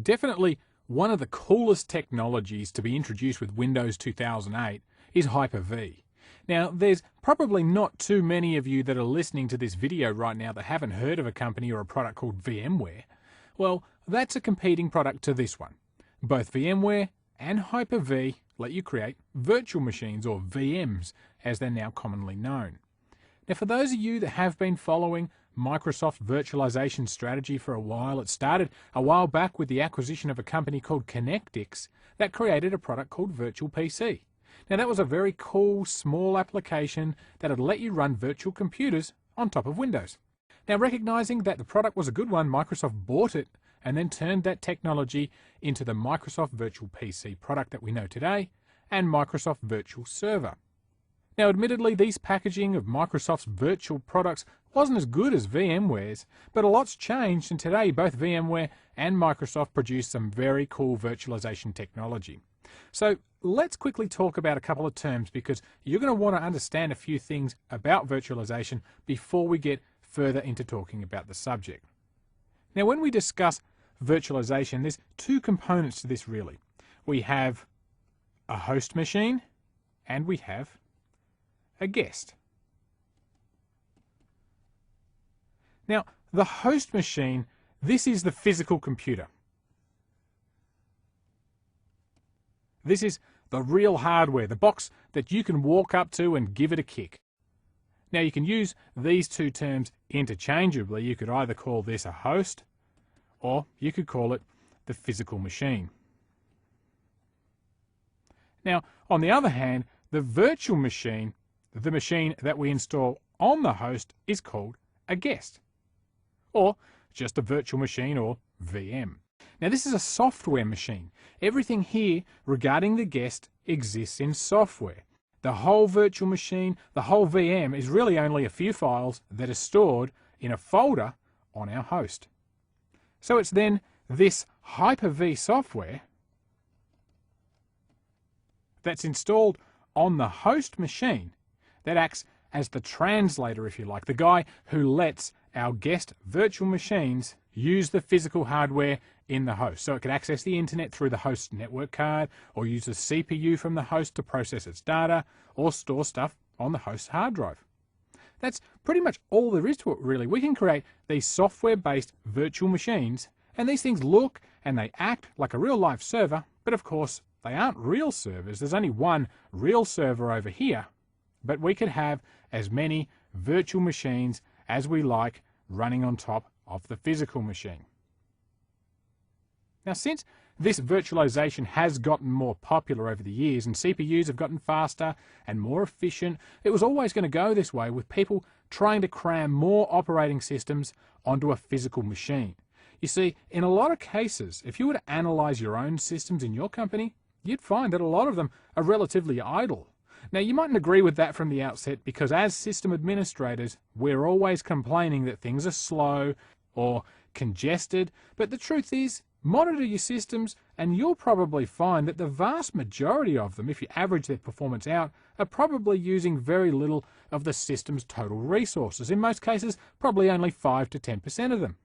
Definitely one of the coolest technologies to be introduced with Windows 2008 is Hyper-V. Now, there's probably not too many of you that are listening to this video right now that haven't heard of a company or a product called VMware. Well, that's a competing product to this one. Both VMware and Hyper-V let you create virtual machines, or VMs, as they're now commonly known. Now, for those of you that have been following Microsoft's virtualization strategy for a while, it started a while back with the acquisition of a company called Connectix that created a product called Virtual PC. Now, that was a very cool, small application that would let you run virtual computers on top of Windows. Now, recognizing that the product was a good one, Microsoft bought it and then turned that technology into the Microsoft Virtual PC product that we know today and Microsoft Virtual Server. Now, admittedly, these packaging of Microsoft's virtual products wasn't as good as VMware's, but a lot's changed, and today both VMware and Microsoft produce some very cool virtualization technology. So let's quickly talk about a couple of terms, because you're going to want to understand a few things about virtualization before we get further into talking about the subject. Now, when we discuss virtualization, there's two components to this really. We have a host machine and we have a guest. Now, the host machine, this is the physical computer. This is the real hardware, the box that you can walk up to and give it a kick. Now, you can use these two terms interchangeably. You could either call this a host, or you could call it the physical machine. Now, on the other hand, the virtual machine, the machine that we install on the host, is called a guest, or just a virtual machine, or VM. Now, this is a software machine. Everything here regarding the guest exists in software. The whole virtual machine, the whole VM, is really only a few files that are stored in a folder on our host. So it's then this Hyper-V software that's installed on the host machine that acts as the translator, if you like, the guy who lets our guest virtual machines use the physical hardware in the host. So it can access the internet through the host network card, or use the CPU from the host to process its data, or store stuff on the host hard drive. That's pretty much all there is to it, really. We can create these software-based virtual machines, and these things look and they act like a real live server, but of course they aren't real servers. There's only one real server over here, but we could have as many virtual machines as we like running on top of the physical machine. Now, since this virtualization has gotten more popular over the years and CPUs have gotten faster and more efficient, it was always going to go this way, with people trying to cram more operating systems onto a physical machine. You see, in a lot of cases, if you were to analyze your own systems in your company, you'd find that a lot of them are relatively idle. Now, you mightn't agree with that from the outset, because as system administrators, we're always complaining that things are slow or congested, but the truth is, monitor your systems and you'll probably find that the vast majority of them, if you average their performance out, are probably using very little of the system's total resources. In most cases, probably only 5 to 10% of them.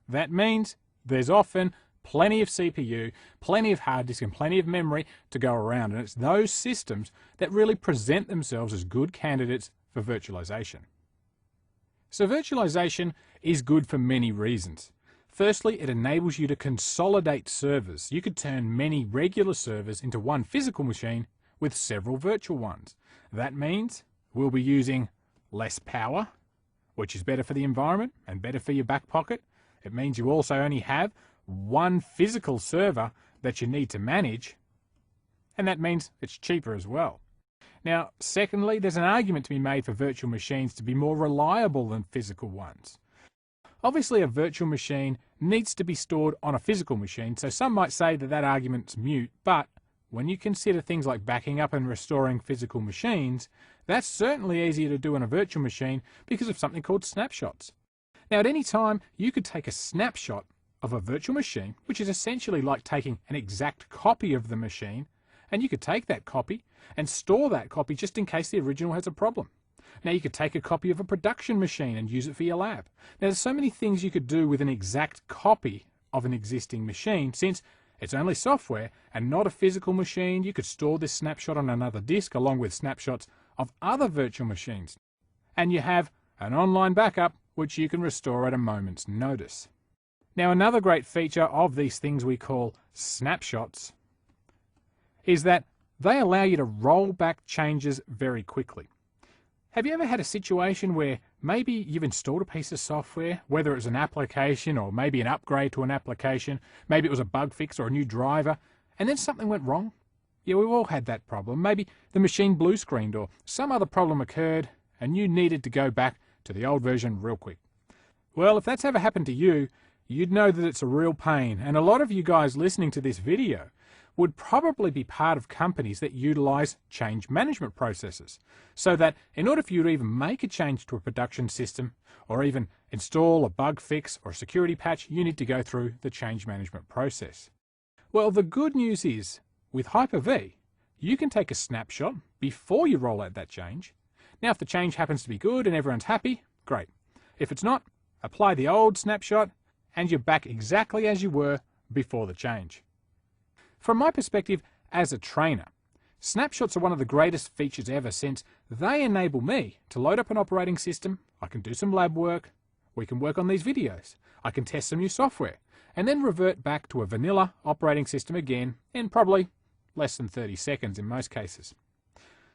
That means there's often plenty of CPU, plenty of hard disk and plenty of memory to go around, and it's those systems that really present themselves as good candidates for virtualization. So virtualization is good for many reasons. Firstly, it enables you to consolidate servers. You could turn many regular servers into one physical machine with several virtual ones. That means we'll be using less power, which is better for the environment and better for your back pocket. It means you also only have one physical server that you need to manage, and that means it's cheaper as well. Now, secondly, there's an argument to be made for virtual machines to be more reliable than physical ones. Obviously, a virtual machine needs to be stored on a physical machine, so some might say that that argument's moot, but when you consider things like backing up and restoring physical machines, that's certainly easier to do on a virtual machine because of something called snapshots. Now, at any time, you could take a snapshot of a virtual machine, which is essentially like taking an exact copy of the machine, and you could take that copy and store that copy just in case the original has a problem. Now, you could take a copy of a production machine and use it for your lab. Now, there's so many things you could do with an exact copy of an existing machine. Since it's only software and not a physical machine, you could store this snapshot on another disk along with snapshots of other virtual machines. And you have an online backup which you can restore at a moment's notice. Now, another great feature of these things we call snapshots is that they allow you to roll back changes very quickly. Have you ever had a situation where maybe you've installed a piece of software, whether it was an application or maybe an upgrade to an application, maybe it was a bug fix or a new driver, and then something went wrong? Yeah, we've all had that problem. Maybe the machine blue screened or some other problem occurred and you needed to go back to the old version real quick. Well, if that's ever happened to you, you'd know that it's a real pain, and a lot of you guys listening to this video would probably be part of companies that utilize change management processes, so that in order for you to even make a change to a production system or even install a bug fix or a security patch, you need to go through the change management process. Well, the good news is with Hyper-V, you can take a snapshot before you roll out that change. Now, if the change happens to be good and everyone's happy, great. If it's not, apply the old snapshot and you're back exactly as you were before the change. From my perspective as a trainer, snapshots are one of the greatest features ever, since they enable me to load up an operating system, I can do some lab work, we can work on these videos, I can test some new software, and then revert back to a vanilla operating system again in probably less than 30 seconds in most cases.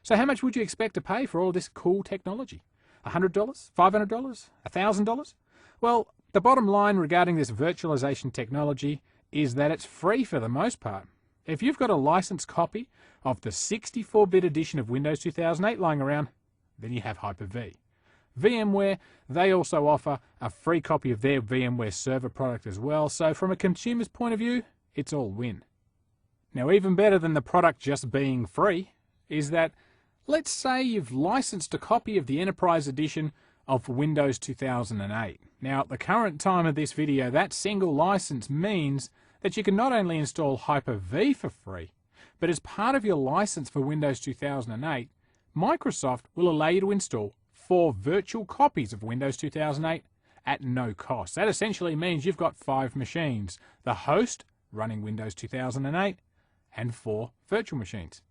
So how much would you expect to pay for all this cool technology? $100? $500? $1,000? Well, the bottom line regarding this virtualization technology is that it's free for the most part. If you've got a licensed copy of the 64-bit edition of Windows 2008 lying around, then you have Hyper-V. VMware, they also offer a free copy of their VMware server product as well, so from a consumer's point of view, it's all win. Now, even better than the product just being free is that, let's say you've licensed a copy of the Enterprise Edition of Windows 2008. Now, at the current time of this video, that single license means that you can not only install Hyper-V for free, but as part of your license for Windows 2008, Microsoft will allow you to install 4 virtual copies of Windows 2008 at no cost. That essentially means you've got 5 machines, the host running Windows 2008 and 4 virtual machines.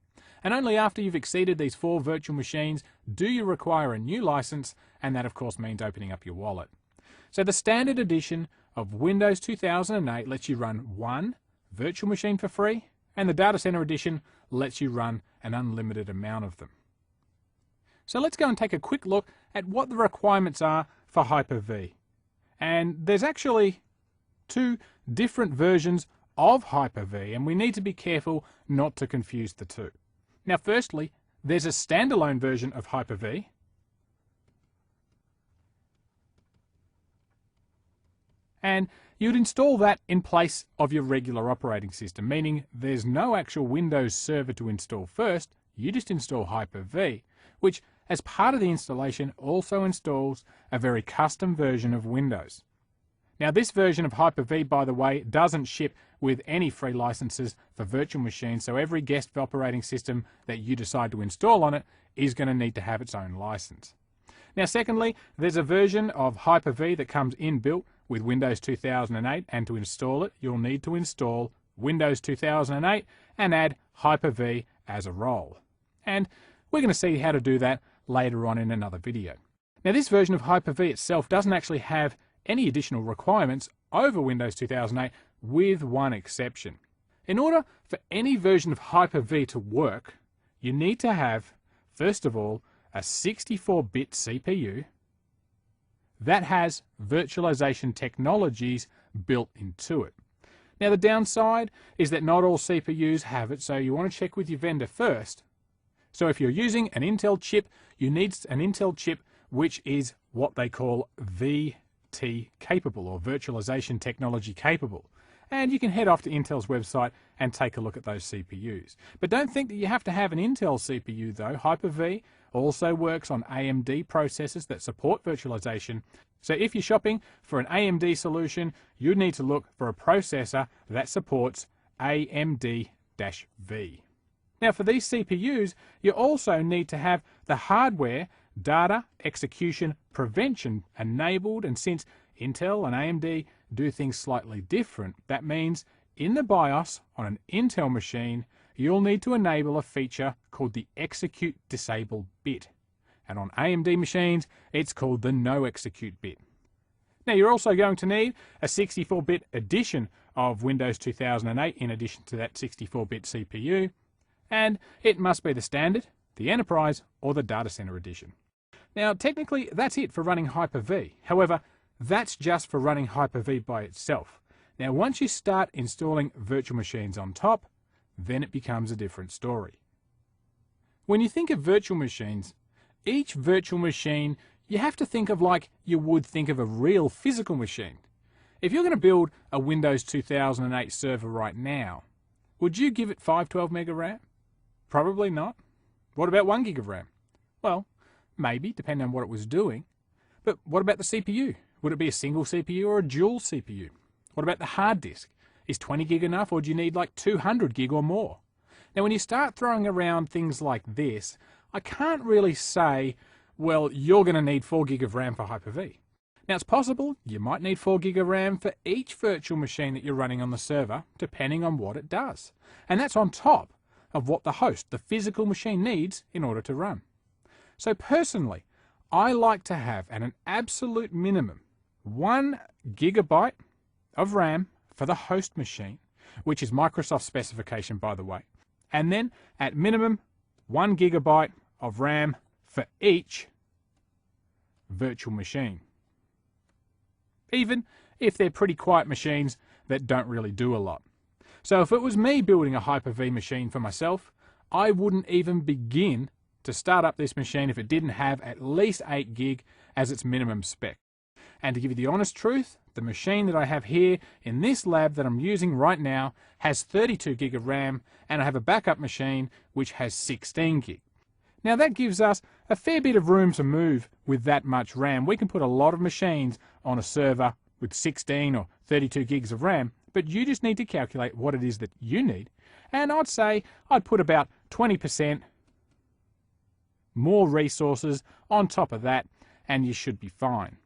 And only after you've exceeded these 4 virtual machines do you require a new license, and that of course means opening up your wallet. So the standard edition of Windows 2008 lets you run 1 virtual machine for free, and the Data Center edition lets you run an unlimited amount of them. So let's go and take a quick look at what the requirements are for Hyper-V. And there's actually 2 different versions of Hyper-V, and we need to be careful not to confuse the two. Now, firstly, there's a standalone version of Hyper-V, and you'd install that in place of your regular operating system, meaning there's no actual Windows server to install first, you just install Hyper-V, which as part of the installation also installs a very custom version of Windows. Now, this version of Hyper-V, by the way, doesn't ship with any free licenses for virtual machines, so every guest operating system that you decide to install on it is going to need to have its own license. Now, secondly, there's a version of Hyper-V that comes inbuilt with Windows 2008, and to install it, you'll need to install Windows 2008 and add Hyper-V as a role. And we're going to see how to do that later on in another video. Now, this version of Hyper-V itself doesn't actually have any additional requirements over Windows 2008, with one exception. In order for any version of Hyper-V to work, you need to have, first of all, a 64-bit CPU that has virtualization technologies built into it. Now, the downside is that not all CPUs have it, so you want to check with your vendor first. So if you're using an Intel chip, you need an Intel chip which is what they call VT capable, or virtualization technology capable. And you can head off to Intel's website and take a look at those CPUs. But don't think that you have to have an Intel CPU though. Hyper-V also works on AMD processors that support virtualization. So if you're shopping for an AMD solution, you need to look for a processor that supports AMD-V. Now, for these CPUs, you also need to have the hardware data execution prevention enabled, and since Intel and AMD do things slightly different. That means in the BIOS on an Intel machine, you'll need to enable a feature called the Execute Disable bit. And on AMD machines, it's called the No Execute bit. Now, you're also going to need a 64-bit edition of Windows 2008 in addition to that 64-bit CPU, and it must be the Standard, the Enterprise, or the Data Center edition. Now, technically, that's it for running Hyper-V. However, that's just for running Hyper-V by itself. Now, once you start installing virtual machines on top, then it becomes a different story. When you think of virtual machines, each virtual machine you have to think of like you would think of a real physical machine. If you're going to build a Windows 2008 server right now, would you give it 512 meg of RAM? Probably not. What about 1 gig of RAM? Well, maybe, depending on what it was doing. But what about the CPU? Would it be a single CPU or a dual CPU? What about the hard disk? Is 20 gig enough, or do you need like 200 gig or more? Now, when you start throwing around things like this, I can't really say, well, you're going to need 4 gig of RAM for Hyper-V. Now, it's possible you might need 4 gig of RAM for each virtual machine that you're running on the server, depending on what it does. And that's on top of what the host, the physical machine, needs in order to run. So personally, I like to have at an absolute minimum 1 gigabyte of RAM for the host machine, which is Microsoft specification, by the way. And then at minimum 1 gigabyte of RAM for each virtual machine, even if they're pretty quiet machines that don't really do a lot. So if it was me building a Hyper-V machine for myself, I wouldn't even begin to start up this machine if it didn't have at least 8 gig as its minimum spec. And to give you the honest truth, the machine that I have here in this lab that I'm using right now has 32 gig of RAM, and I have a backup machine which has 16 gig. Now that gives us a fair bit of room to move with that much RAM. We can put a lot of machines on a server with 16 or 32 gigs of RAM, but you just need to calculate what it is that you need. And I'd say I'd put about 20% more resources on top of that, and you should be fine.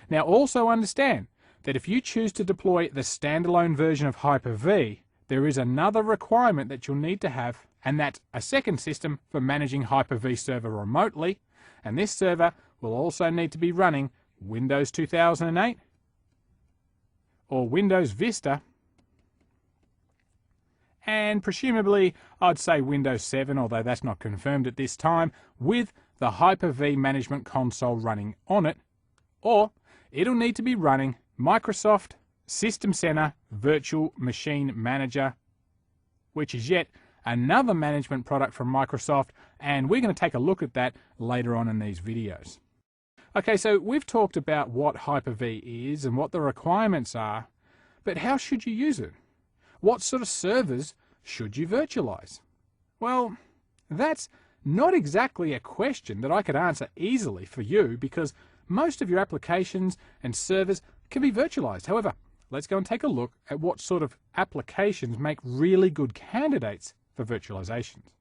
Now also understand that if you choose to deploy the standalone version of Hyper-V, there is another requirement that you'll need to have, and that's a second system for managing Hyper-V server remotely, and this server will also need to be running Windows 2008 or Windows Vista, and presumably I'd say Windows 7, although that's not confirmed at this time, with the Hyper-V management console running on it, or it'll need to be running Microsoft System Center Virtual Machine Manager, which is yet another management product from Microsoft, and we're going to take a look at that later on in these videos. Okay, so we've talked about what Hyper-V is and what the requirements are, but how should you use it? What sort of servers should you virtualize? Well, that's not exactly a question that I could answer easily for you, because most of your applications and servers can be virtualized. However, let's go and take a look at what sort of applications make really good candidates for virtualizations.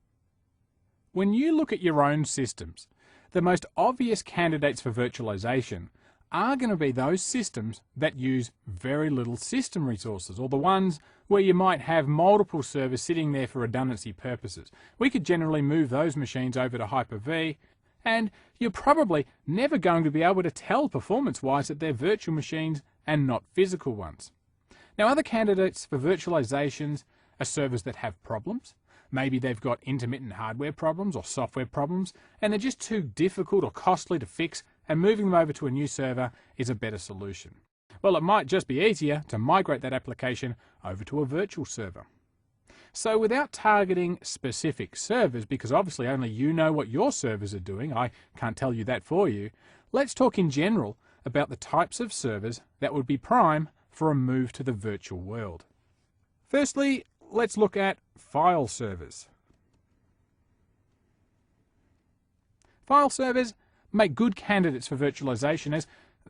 When you look at your own systems, the most obvious candidates for virtualization are going to be those systems that use very little system resources, or the ones where you might have multiple servers sitting there for redundancy purposes. We could generally move those machines over to Hyper-V, and you're probably never going to be able to tell performance-wise that they're virtual machines and not physical ones. Now, other candidates for virtualizations are servers that have problems. Maybe they've got intermittent hardware problems or software problems, and they're just too difficult or costly to fix, and moving them over to a new server is a better solution. Well, it might just be easier to migrate that application over to a virtual server. So without targeting specific servers, because obviously only you know what your servers are doing, I can't tell you that for you, let's talk in general about the types of servers that would be prime for a move to the virtual world. Firstly, let's look at file servers. File servers make good candidates for virtualization, as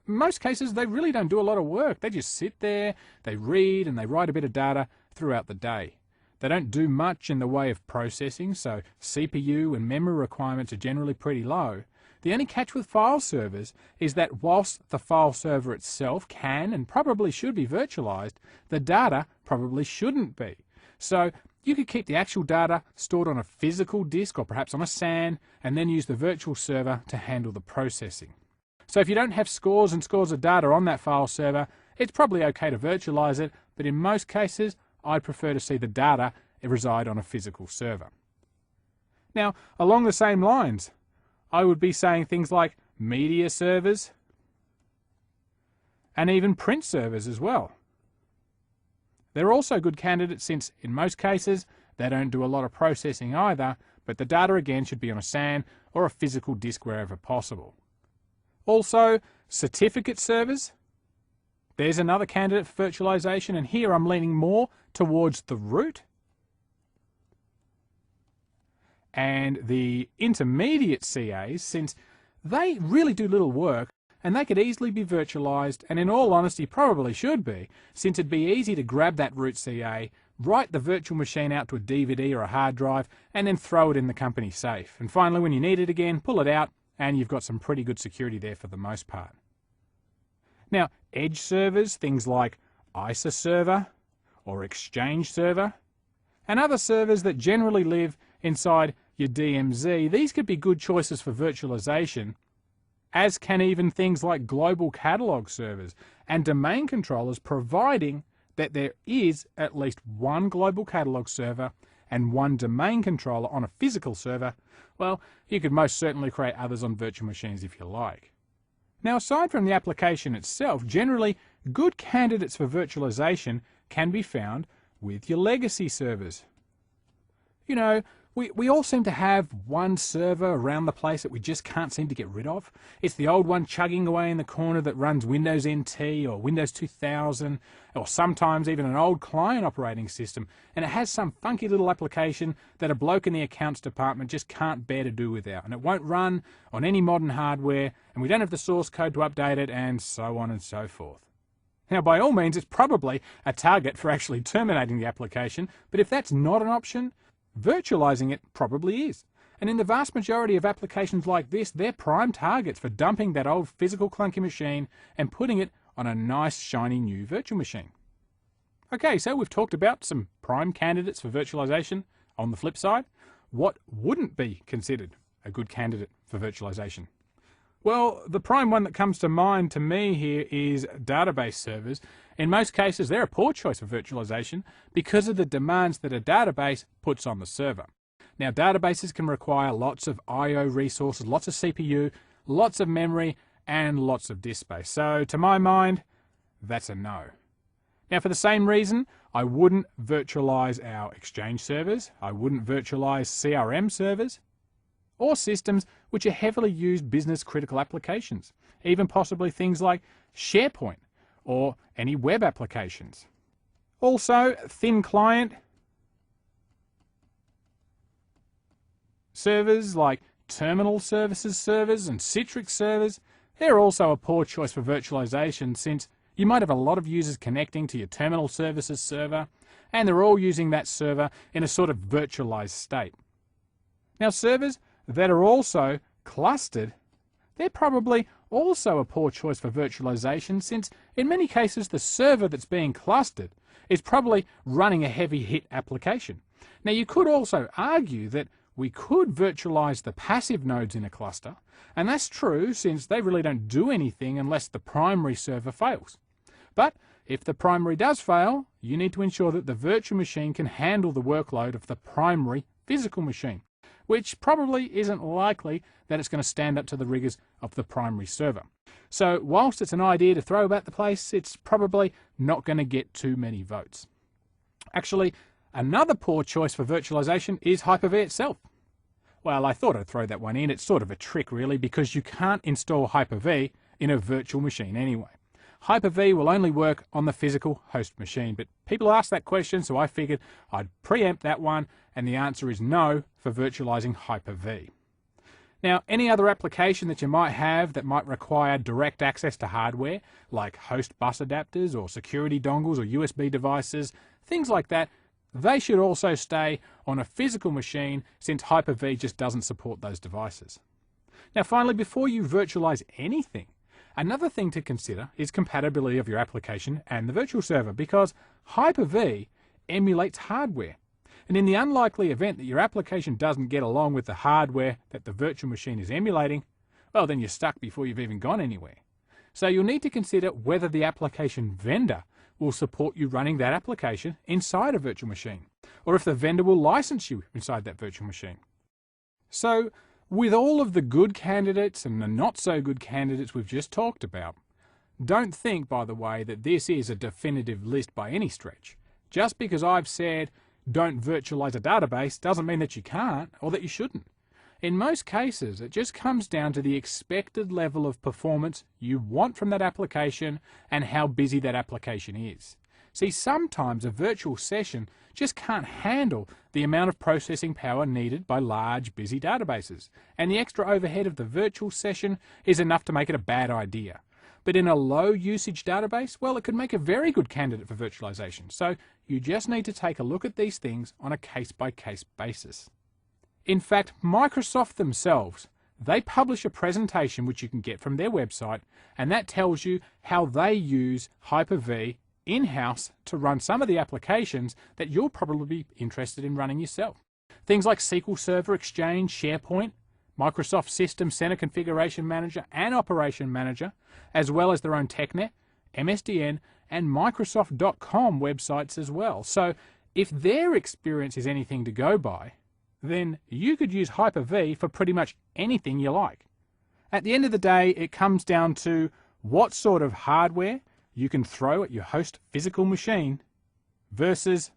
in most cases they really don't do a lot of work. They just sit there, they read and they write a bit of data throughout the day. They don't do much in the way of processing, so CPU and memory requirements are generally pretty low. The only catch with file servers is that whilst the file server itself can and probably should be virtualized, the data probably shouldn't be. So you could keep the actual data stored on a physical disk or perhaps on a SAN and then use the virtual server to handle the processing. So if you don't have scores and scores of data on that file server, it's probably okay to virtualize it, but in most cases, I'd prefer to see the data reside on a physical server. Now, along the same lines, I would be saying things like media servers and even print servers as well. They're also good candidates since, in most cases, they don't do a lot of processing either, but the data again should be on a SAN or a physical disk wherever possible. Also, certificate servers. There's another candidate for virtualization, and here I'm leaning more towards the root. And the intermediate CAs, since they really do little work, and they could easily be virtualized, and in all honesty probably should be, since it'd be easy to grab that root CA, write the virtual machine out to a DVD or a hard drive, and then throw it in the company safe. And finally, when you need it again, pull it out, and you've got some pretty good security there for the most part. Now, edge servers, things like ISA server or Exchange server, and other servers that generally live inside your DMZ, these could be good choices for virtualization, as can even things like global catalog servers and domain controllers, providing that there is at least one global catalog server and one domain controller on a physical server. Well, you could most certainly create others on virtual machines if you like. Now, aside from the application itself, generally good candidates for virtualization can be found with your legacy servers. You know, we all seem to have one server around the place that we just can't seem to get rid of. It's the old one chugging away in the corner that runs Windows NT or Windows 2000, or sometimes even an old client operating system, and it has some funky little application that a bloke in the accounts department just can't bear to do without, and it won't run on any modern hardware, and we don't have the source code to update it, and so on and so forth. Now, by all means, it's probably a target for actually terminating the application, but if that's not an option, virtualizing it probably is. And in the vast majority of applications like this, they're prime targets for dumping that old physical clunky machine and putting it on a nice shiny new virtual machine. Okay, so we've talked about some prime candidates for virtualization. On the flip side, what wouldn't be considered a good candidate for virtualization? Well, the prime one that comes to mind to me here is database servers. In most cases, they're a poor choice for virtualization because of the demands that a database puts on the server. Now, databases can require lots of I/O resources, lots of CPU, lots of memory, and lots of disk space. So, to my mind, that's a no. Now, for the same reason, I wouldn't virtualize our Exchange servers. I wouldn't virtualize CRM servers, or systems which are heavily used business-critical applications, even possibly things like SharePoint or any web applications. Also, thin client servers like terminal services servers and Citrix servers, they're also a poor choice for virtualization, since you might have a lot of users connecting to your terminal services server, and they're all using that server in a sort of virtualized state. Now, servers that are also clustered, they're probably also a poor choice for virtualization, since in many cases the server that's being clustered is probably running a heavy hit application. Now, you could also argue that we could virtualize the passive nodes in a cluster, and that's true since they really don't do anything unless the primary server fails. But if the primary does fail, you need to ensure that the virtual machine can handle the workload of the primary physical machine, which probably isn't likely that it's going to stand up to the rigors of the primary server. So whilst it's an idea to throw about the place, it's probably not going to get too many votes. Actually, another poor choice for virtualization is Hyper-V itself. Well, I thought I'd throw that one in. It's sort of a trick really, because you can't install Hyper-V in a virtual machine anyway. Hyper-V will only work on the physical host machine, but people ask that question, so I figured I'd preempt that one, and the answer is no for virtualizing Hyper-V. Now, any other application that you might have that might require direct access to hardware, like host bus adapters or security dongles or USB devices, things like that, they should also stay on a physical machine, since Hyper-V just doesn't support those devices. Now finally, before you virtualize anything, another thing to consider is compatibility of your application and the virtual server, because Hyper-V emulates hardware. And in the unlikely event that your application doesn't get along with the hardware that the virtual machine is emulating, well, then you're stuck before you've even gone anywhere. So you'll need to consider whether the application vendor will support you running that application inside a virtual machine, or if the vendor will license you inside that virtual machine. So, with all of the good candidates and the not so good candidates we've just talked about, don't think, by the way, that this is a definitive list by any stretch. Just because I've said don't virtualize a database doesn't mean that you can't or that you shouldn't. In most cases, it just comes down to the expected level of performance you want from that application and how busy that application is. See, sometimes a virtual session just can't handle the amount of processing power needed by large, busy databases, and the extra overhead of the virtual session is enough to make it a bad idea. But in a low-usage database, well, it could make a very good candidate for virtualization, so you just need to take a look at these things on a case-by-case basis. In fact, Microsoft themselves, they publish a presentation which you can get from their website, and that tells you how they use Hyper-V in-house to run some of the applications that you'll probably be interested in running yourself. Things like SQL Server, Exchange, SharePoint, Microsoft System Center Configuration Manager and Operation Manager, as well as their own TechNet, MSDN, and Microsoft.com websites as well. So if their experience is anything to go by, then you could use Hyper-V for pretty much anything you like. At the end of the day, it comes down to what sort of hardware you can throw at your host physical machine versus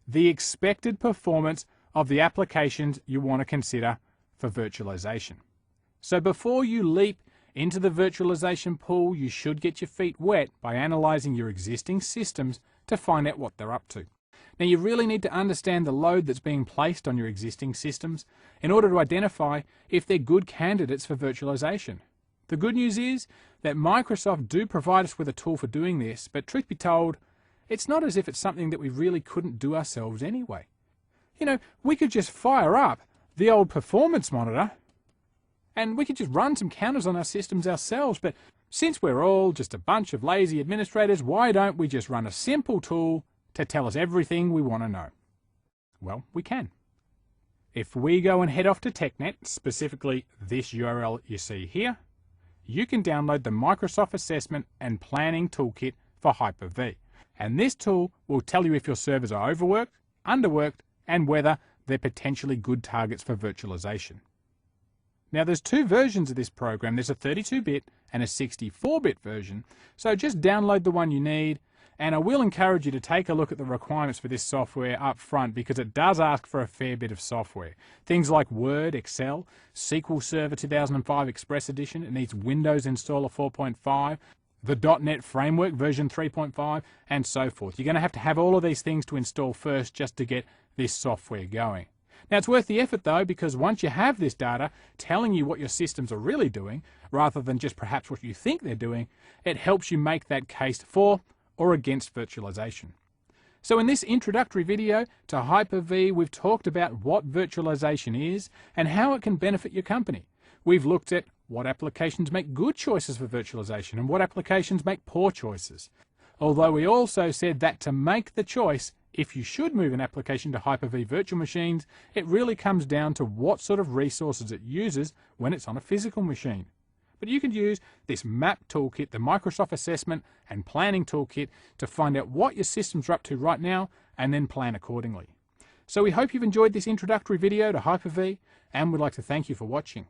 the expected performance of the applications you want to consider for virtualization. So before you leap into the virtualization pool, you should get your feet wet by analyzing your existing systems to find out what they're up to. Now, you really need to understand the load that's being placed on your existing systems in order to identify if they're good candidates for virtualization. The good news is that Microsoft do provide us with a tool for doing this, but truth be told, it's not as if it's something that we really couldn't do ourselves anyway. You know, we could just fire up the old performance monitor and we could just run some counters on our systems ourselves, but since we're all just a bunch of lazy administrators, why don't we just run a simple tool to tell us everything we want to know? Well, we can. If we go and head off to TechNet, specifically this URL you see here, you can download the Microsoft Assessment and Planning Toolkit for Hyper-V. And this tool will tell you if your servers are overworked, underworked, and whether they're potentially good targets for virtualization. Now, there's two versions of this program. There's a 32-bit and a 64-bit version, so just download the one you need. And I will encourage you to take a look at the requirements for this software up front, because it does ask for a fair bit of software. Things like Word, Excel, SQL Server 2005 Express Edition, it needs Windows Installer 4.5, the .NET Framework version 3.5, and so forth. You're going to have all of these things to install first just to get this software going. Now, it's worth the effort though, because once you have this data telling you what your systems are really doing, rather than just perhaps what you think they're doing, it helps you make that case for or against virtualization. So in this introductory video to Hyper-V, we've talked about what virtualization is and how it can benefit your company. We've looked at what applications make good choices for virtualization and what applications make poor choices. Although we also said that to make the choice, if you should move an application to Hyper-V virtual machines, it really comes down to what sort of resources it uses when it's on a physical machine. But you can use this map toolkit, the Microsoft Assessment and Planning Toolkit, to find out what your systems are up to right now and then plan accordingly. So we hope you've enjoyed this introductory video to Hyper-V, and we'd like to thank you for watching.